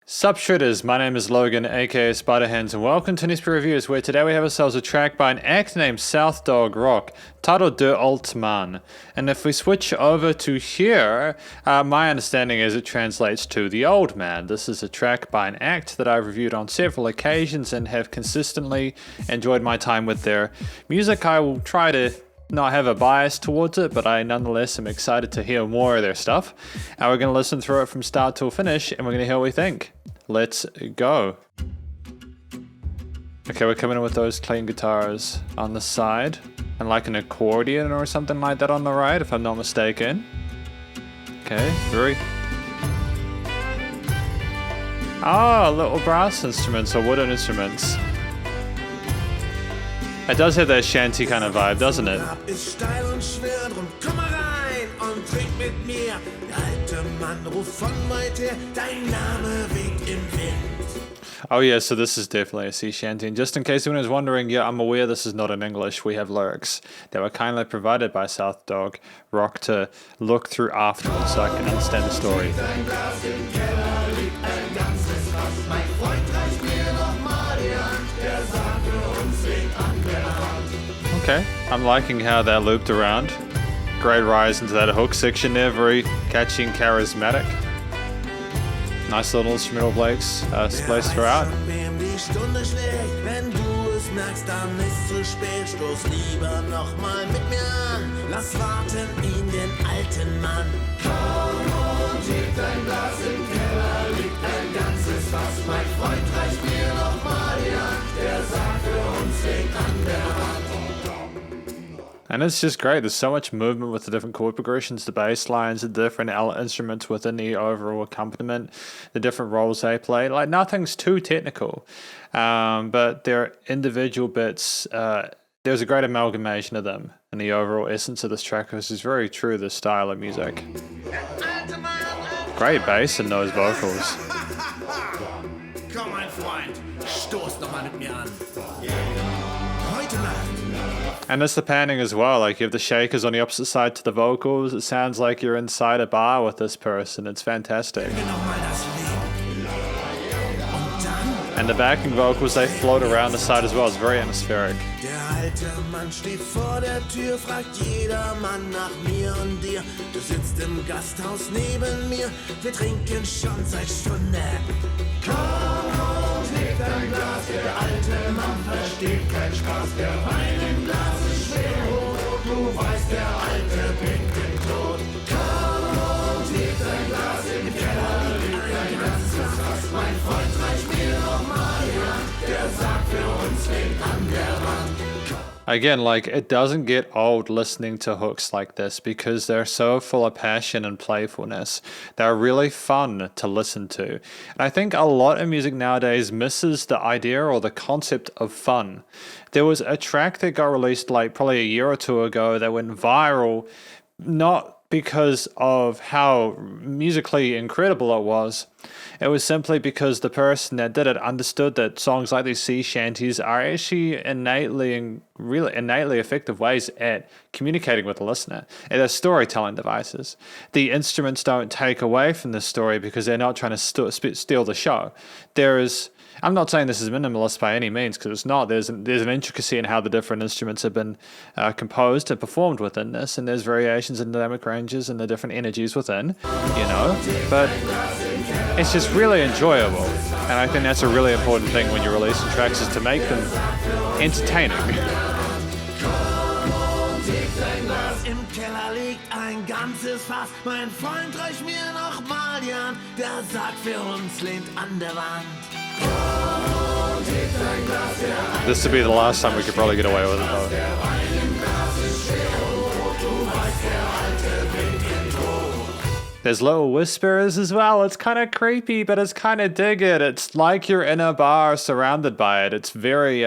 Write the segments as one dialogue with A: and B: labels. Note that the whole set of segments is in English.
A: Sup Shredders, my name is Logan, aka Spiderhands, and welcome to SP Reviews, where today we have ourselves a track by an act named SOUTHDOGROCK, titled Alte Mann. And if we switch over to here, my understanding is it translates to The Old Man. This is a track by an act that I've reviewed on several occasions and have consistently enjoyed my time with their music. I will try to not have a bias towards it, but I nonetheless am excited to hear more of their stuff. And we're going to listen through it from start till finish, and we're going to hear what we think. Let's go. Okay, we're coming in with those clean guitars on the side, and like an accordion or something like that on the right, if I'm not mistaken. Okay, very... Oh, little brass instruments or wooden instruments. It does have that Shanty kind of vibe, doesn't it?
B: Ist steil und schwer, drum komm mal rein und trink mit mir. Der alte Mann ruft von weit her, dein Name weht im Wind.
A: Oh yeah, so this is definitely a sea shanty. And just in case anyone is wondering, yeah, I'm aware this is not in English. We have lyrics that were kindly provided by SOUTHDOGROCK to look through afterwards so I can understand the story. Okay, I'm liking how that looped around. Great rise into that hook section there, very catchy and charismatic. Nice little instrumental breaks spliced throughout.
B: Merkst, dann ist zu spät, stoß lieber noch mal mit mir an. Lass warten ihn, den alten Mann. Komm und heb dein Glas, im Keller liegt ein ganzes Fass. Mein Freund reicht mir noch mal die Hand, der sagt für uns liegt an der Wand.
A: And it's just great. There's so much movement with the different chord progressions, the bass lines, the different instruments within the overall accompaniment, the different roles they play. Like, nothing's too technical, but their individual bits, there's a great amalgamation of them in the overall essence of this track, which is very true to the style of music. Great bass in those vocals.
B: Komm, mein Freund, stoß noch mal mit mir an. Heute Nacht.
A: And it's the panning as well, like you have the shakers on the opposite side to the vocals. It sounds like you're inside a bar with this person. It's fantastic. And the backing vocals, they float around the side as well. It's very atmospheric.
B: Der alte Mann steht vor der Tür, fragt jedermann nach mir und dir. Du sitzt im Gasthaus neben mir, wir trinken schon seit Stunden. Komm und heb dein Glas, der alte Mann versteht keinen Spaß. Der Wein im Glas ist schwer hoch, du weißt, der alte winkt den Tod. Komm und heb dein Glas, im Keller liegt ein ganzes Fass. Mein Freund reicht mir noch mal die Hand, der sagt für uns liegt an der Wand.
A: Again, like, it doesn't get old listening to hooks like this because they're so full of passion and playfulness. They're really fun to listen to. And I think a lot of music nowadays misses the idea or the concept of fun. There was a track that got released like probably a year or two ago that went viral, not because of how musically incredible it was. It was simply because the person that did it understood that songs like these sea shanties are actually innately effective ways at communicating with the listener. And they're storytelling devices. The instruments don't take away from the story because they're not trying to steal the show. I'm not saying this is minimalist by any means, because it's not. There's an intricacy in how the different instruments have been composed and performed within this, and there's variations in dynamic ranges and the different energies within, you know. But it's just really enjoyable, and I think that's a really important thing when you're releasing tracks, is to make them entertaining.
B: Im Keller liegt ein ganzes Fass. Mein Freund reicht mir noch mal die Hand, der sagt für uns lehnt an der Wand.
A: This would be the last time we could probably get away with it, though. There's little whispers as well. It's kind of creepy, but it's kind of dig it. It's like you're in a bar surrounded by it. It's very,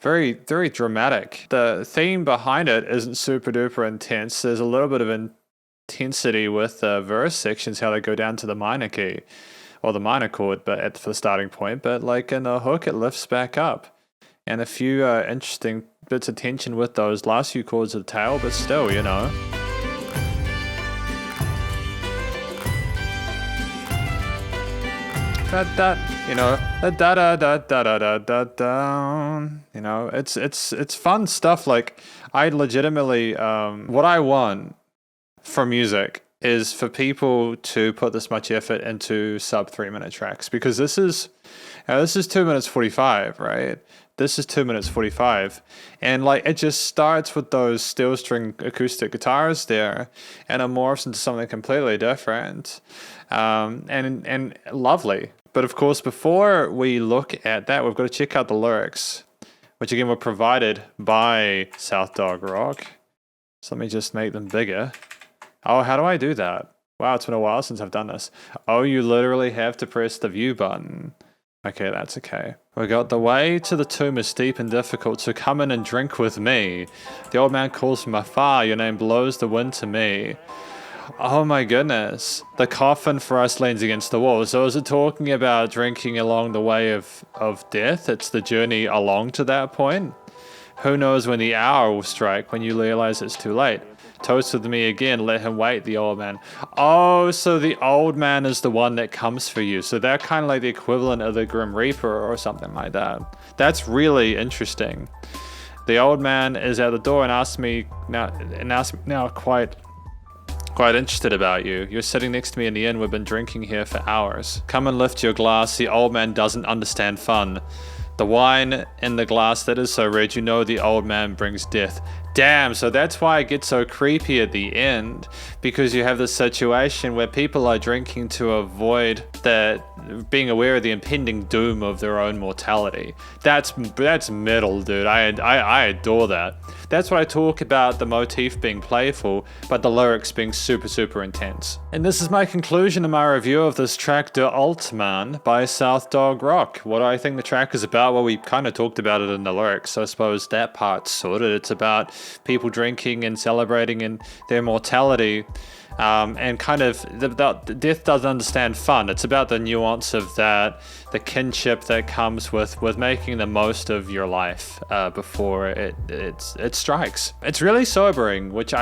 A: very, very dramatic. The theme behind it isn't super duper intense. There's a little bit of intensity with the verse sections, how they go down to the minor key. Or the minor chord, but for the starting point, but like in the hook, it lifts back up, and a few interesting bits of tension with those last few chords of the tail, but still, you know. you know, da da da da da da da da. You know, it's fun stuff. Like, I legitimately, what I want from music is for people to put this much effort into sub 3 minute tracks, because this is 2 minutes 45, right? This is 2 minutes 45, and like it just starts with those steel string acoustic guitars there, and it morphs into something completely different, and lovely. But of course, before we look at that, we've got to check out the lyrics, which again were provided by SOUTHDOGROCK. So let me just make them bigger. Oh, how do I do that? Wow, it's been a while since I've done this. Oh, you literally have to press the view button. Okay, that's okay. We got the way to the tomb is steep and difficult, so come in and drink with me. The old man calls from afar, your name blows the wind to me. Oh my goodness. The coffin for us leans against the wall. So is it talking about drinking along the way of death? It's the journey along to that point? Who knows when the hour will strike, when you realize it's too late? Toast with me again, let him wait, the old man. Oh, so the old man is the one that comes for you. So they're kind of like the equivalent of the Grim Reaper or something like that. That's really interesting. The old man is at the door and asks me now quite interested about you. You're sitting next to me in the inn. We've been drinking here for hours. Come and lift your glass. The old man doesn't understand fun. The wine in the glass that is so red, you know the old man brings death. Damn, so that's why it gets so creepy at the end, because you have this situation where people are drinking to avoid being aware of the impending doom of their own mortality. That's metal, dude. I adore that. That's what I talk about, the motif being playful, but the lyrics being super, super intense. And this is my conclusion of my review of this track, Der Alte Mann by SOUTHDOGROCK. What I think the track is about, well, we kind of talked about it in the lyrics, so I suppose that part's sorted. It's about people drinking and celebrating in their mortality, and kind of the death doesn't understand fun. It's about the nuance of that, the kinship that comes with making the most of your life before it strikes. It's really sobering, which is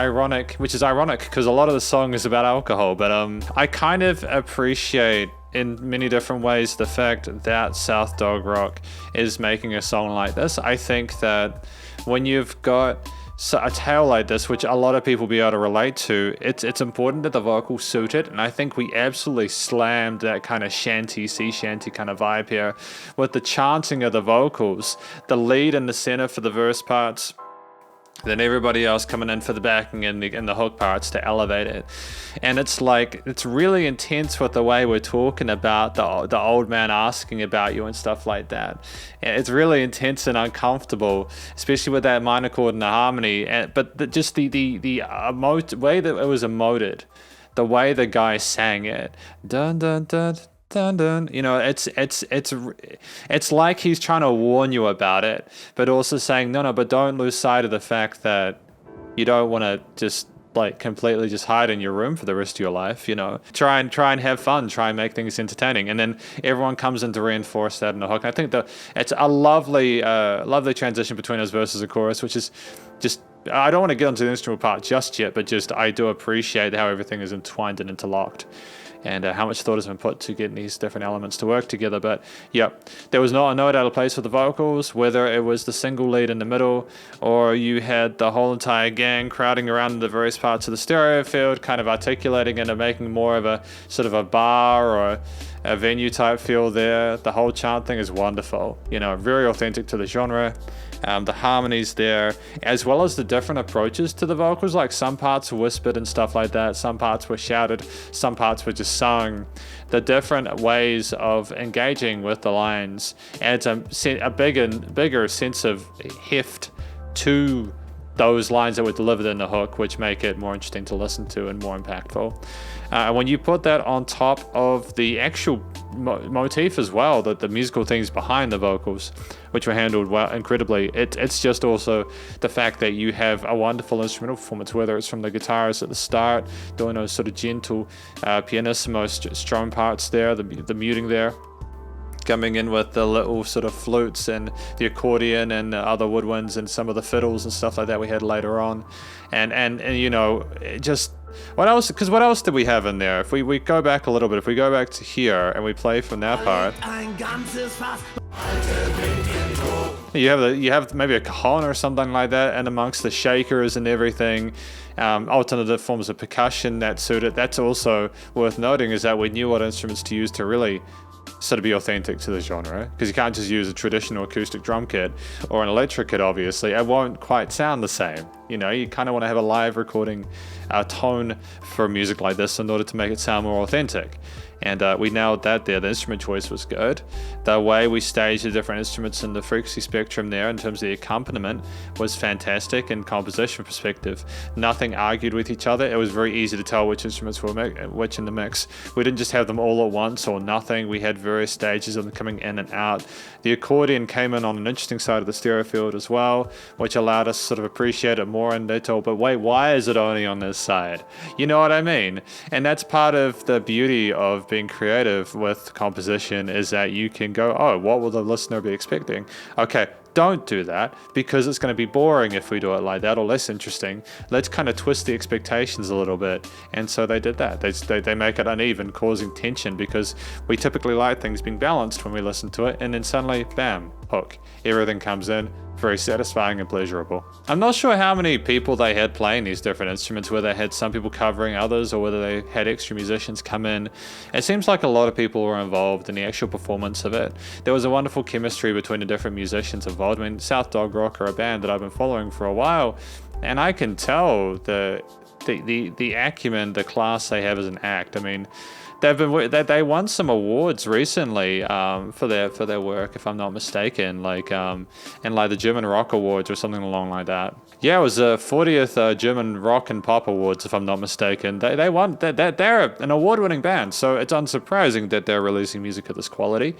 A: ironic because a lot of the song is about alcohol. But I kind of appreciate in many different ways the fact that SOUTHDOGROCK is making a song like this. I think that when you've got a tale like this, which a lot of people will be able to relate to, it's important that the vocals suit it, and I think we absolutely slammed that kind of shanty, sea shanty kind of vibe here with the chanting of the vocals, the lead in the center for the verse parts, then everybody else coming in for the backing and the hook parts to elevate it. And it's like, it's really intense with the way we're talking about the old man asking about you and stuff like that. And it's really intense and uncomfortable, especially with that minor chord and the harmony. But the way that it was emoted, the way the guy sang it, dun dun dun dun dun, you know, it's like he's trying to warn you about it, but also saying no, but don't lose sight of the fact that you don't want to just like completely just hide in your room for the rest of your life. You know, try and have fun, try and make things entertaining, and then everyone comes in to reinforce that in the hook. And I think that it's a lovely transition between those verses and chorus, which is just, I don't want to get onto the instrumental part just yet, but just I do appreciate how everything is entwined and interlocked, and how much thought has been put to getting these different elements to work together. But yeah, there was not a note out of place for the vocals, whether it was the single lead in the middle, or you had the whole entire gang crowding around in the various parts of the stereo field, kind of articulating and making more of a sort of a bar or a venue type feel there. The whole chant thing is wonderful, you know, very authentic to the genre. The harmonies there, as well as the different approaches to the vocals, like some parts were whispered and stuff like that, some parts were shouted, some parts were just sung. The different ways of engaging with the lines adds a bigger sense of heft to those lines that were delivered in the hook, which make it more interesting to listen to and more impactful. When you put that on top of the actual motif as well, the musical things behind the vocals, which were handled well, incredibly, it's just also the fact that you have a wonderful instrumental performance, whether it's from the guitars at the start, doing those sort of gentle pianissimo strum parts there, the muting there, coming in with the little sort of flutes and the accordion and the other woodwinds and some of the fiddles and stuff like that we had later on. And you know, just what else? Because what else did we have in there? If we go back a little bit, if we go back to here and we play from that part, you have maybe a cajon or something like that, and amongst the shakers and everything, alternative forms of percussion that suited. That's also worth noting, is that we knew what instruments to use to really sort of be authentic to the genre, because you can't just use a traditional acoustic drum kit or an electric kit. Obviously it won't quite sound the same. You know, you kind of want to have a live recording tone for music like this in order to make it sound more authentic. And we nailed that there. The instrument choice was good. The way we staged the different instruments in the frequency spectrum there in terms of the accompaniment was fantastic in composition perspective. Nothing argued with each other. It was very easy to tell which instruments were which in the mix. We didn't just have them all at once or nothing. We had various stages of them coming in and out. The accordion came in on an interesting side of the stereo field as well, which allowed us to sort of appreciate it more in detail. But wait, why is it only on this side? You know what I mean? And that's part of the beauty of being creative with composition, is that you can go, oh, what will the listener be expecting? Okay, don't do that, because it's going to be boring if we do it like that, or less interesting. Let's kind of twist the expectations a little bit. And so they did that. They make it uneven, causing tension, because we typically like things being balanced when we listen to it, and then suddenly, bam, hook. Everything comes in, very satisfying and pleasurable. I'm not sure how many people they had playing these different instruments, whether they had some people covering others or whether they had extra musicians come in. It seems like a lot of people were involved in the actual performance of it. There was a wonderful chemistry between the different musicians involved. I mean, SOUTHDOGROCK are a band that I've been following for a while, and I can tell the acumen, the class they have as an act. I mean, they won some awards recently for their work, if I'm not mistaken, like in like the German Rock Awards or something along like that. Yeah, it was the 40th German Rock and Pop Awards, if I'm not mistaken. They won. They're an award-winning band, so it's unsurprising that they're releasing music of this quality.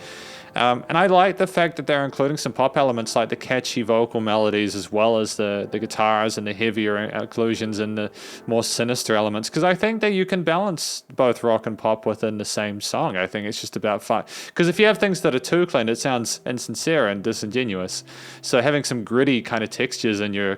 A: And I like the fact that they're including some pop elements like the catchy vocal melodies, as well as the guitars and the heavier occlusions and the more sinister elements, because I think that you can balance both rock and pop within the same song. I think it's just about fun, because if you have things that are too clean, it sounds insincere and disingenuous. So having some gritty kind of textures in your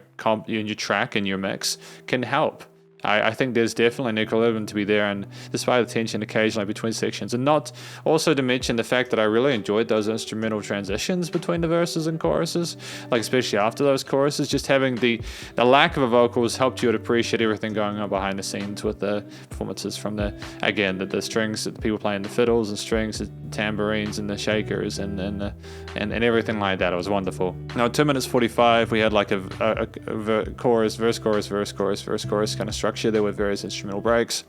A: track and your mix can help. I think there's definitely an equilibrium to be there, and despite the tension occasionally between sections, and not also to mention the fact that I really enjoyed those instrumental transitions between the verses and choruses, like especially after those choruses, just having the lack of a vocals helped you to appreciate everything going on behind the scenes with the performances from the strings, the people playing the fiddles and strings, the tambourines and the shakers and everything like that. It was wonderful. Now at 2 minutes 45 we had like a chorus, verse, chorus, verse, chorus, verse, chorus kind of structure there with various instrumental breaks.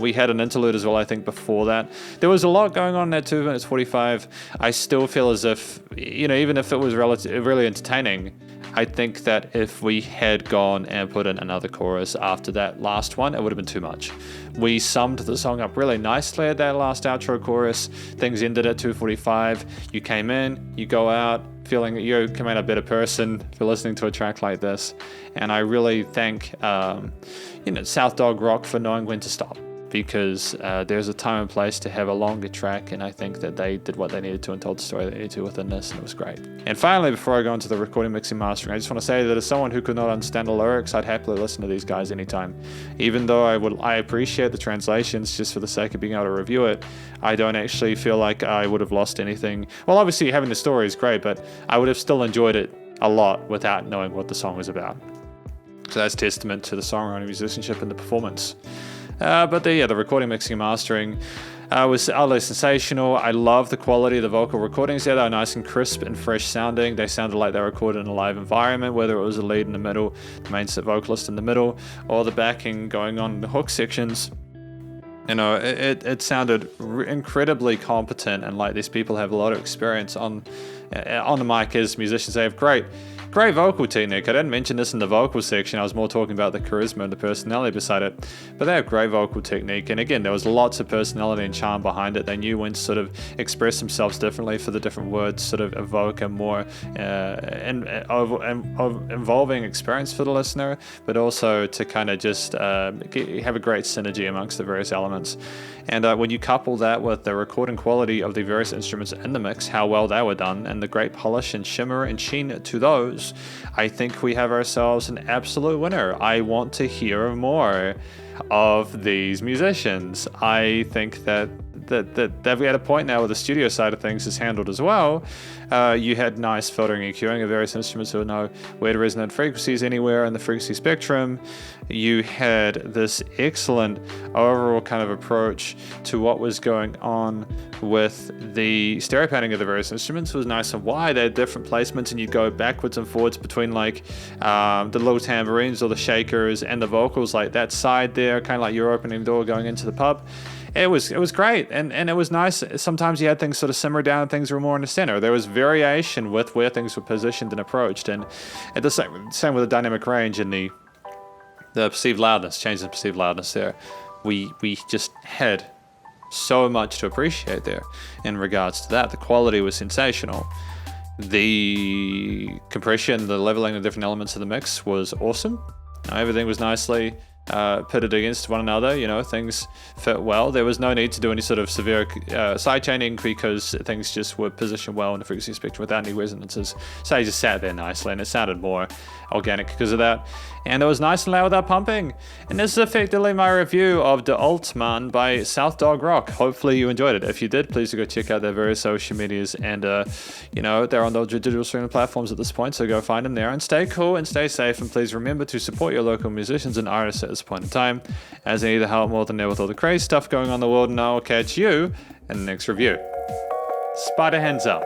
A: We had an interlude as well, I think, before that. There was a lot going on in that 2 minutes 45. I still feel as if, you know, even if it was really entertaining, I think that if we had gone and put in another chorus after that last one, it would have been too much. We summed the song up really nicely at that last outro chorus. Things ended at 2:45. You came in, you go out, feeling that you come out a better person for listening to a track like this. And I really thank SOUTHDOGROCK for knowing when to stop, because there's a time and place to have a longer track, and I think that they did what they needed to and told the story they needed to within this, and it was great. And finally, before I go into the recording, mixing, mastering, I just want to say that as someone who could not understand the lyrics, I'd happily listen to these guys anytime. Even though I appreciate the translations just for the sake of being able to review it, I don't actually feel like I would have lost anything. Well, obviously having the story is great, but I would have still enjoyed it a lot without knowing what the song was about. So that's testament to the songwriting, musicianship, and the performance. But the recording, mixing, and mastering was utterly sensational. I love the quality of the vocal recordings there. They were nice and crisp and fresh sounding. They sounded like they were recorded in a live environment, whether it was the lead in the middle, the main set vocalist in the middle, or the backing going on in the hook sections. You know, it sounded incredibly competent, and like these people have a lot of experience on the mic as musicians. They have great Great vocal technique. I didn't mention this in the vocal section. I was more talking about the charisma and the personality beside it. But they have great vocal technique. And again, there was lots of personality and charm behind it. They knew when to sort of express themselves differently for the different words, sort of evoke a more involving experience for the listener, but also to kind of just have a great synergy amongst the various elements. And when you couple that with the recording quality of the various instruments in the mix, how well they were done, and the great polish and shimmer and sheen to those, I think we have ourselves an absolute winner. I want to hear more of these musicians. I think that we had a point now where the studio side of things is handled as well. You had nice filtering and EQing of various instruments so know where to resonate frequencies anywhere in the frequency spectrum. You had this excellent overall kind of approach to what was going on with the stereo panning of the various instruments. It was nice and wide. They had different placements, and you'd go backwards and forwards between like the little tambourines or the shakers and the vocals, like that side there, kind of like you're opening the door going into the pub. It was great, and it was nice. Sometimes you had things sort of simmer down and things were more in the center. There was variation with where things were positioned and approached, and at the same with the dynamic range and the perceived loudness, changes in perceived loudness there. We just had so much to appreciate there in regards to that. The quality was sensational. The compression, the leveling of different elements of the mix was awesome. Everything was nicely pitted against one another, things fit well. There was no need to do any sort of severe sidechaining because things just were positioned well in the frequency spectrum without any resonances. So it just sat there nicely, and it sounded more organic because of that. And it was nice and loud without pumping. And this is effectively my review of the Alte Mann by SOUTHDOGROCK. Hopefully you enjoyed it. If you did, please go check out their various social medias. And, they're on those digital streaming platforms at this point, so go find them there. And stay cool and stay safe. And please remember to support your local musicians and artists at this point in time, as they need the help more than ever with all the crazy stuff going on in the world. And I will catch you in the next review. Spiderhands Out.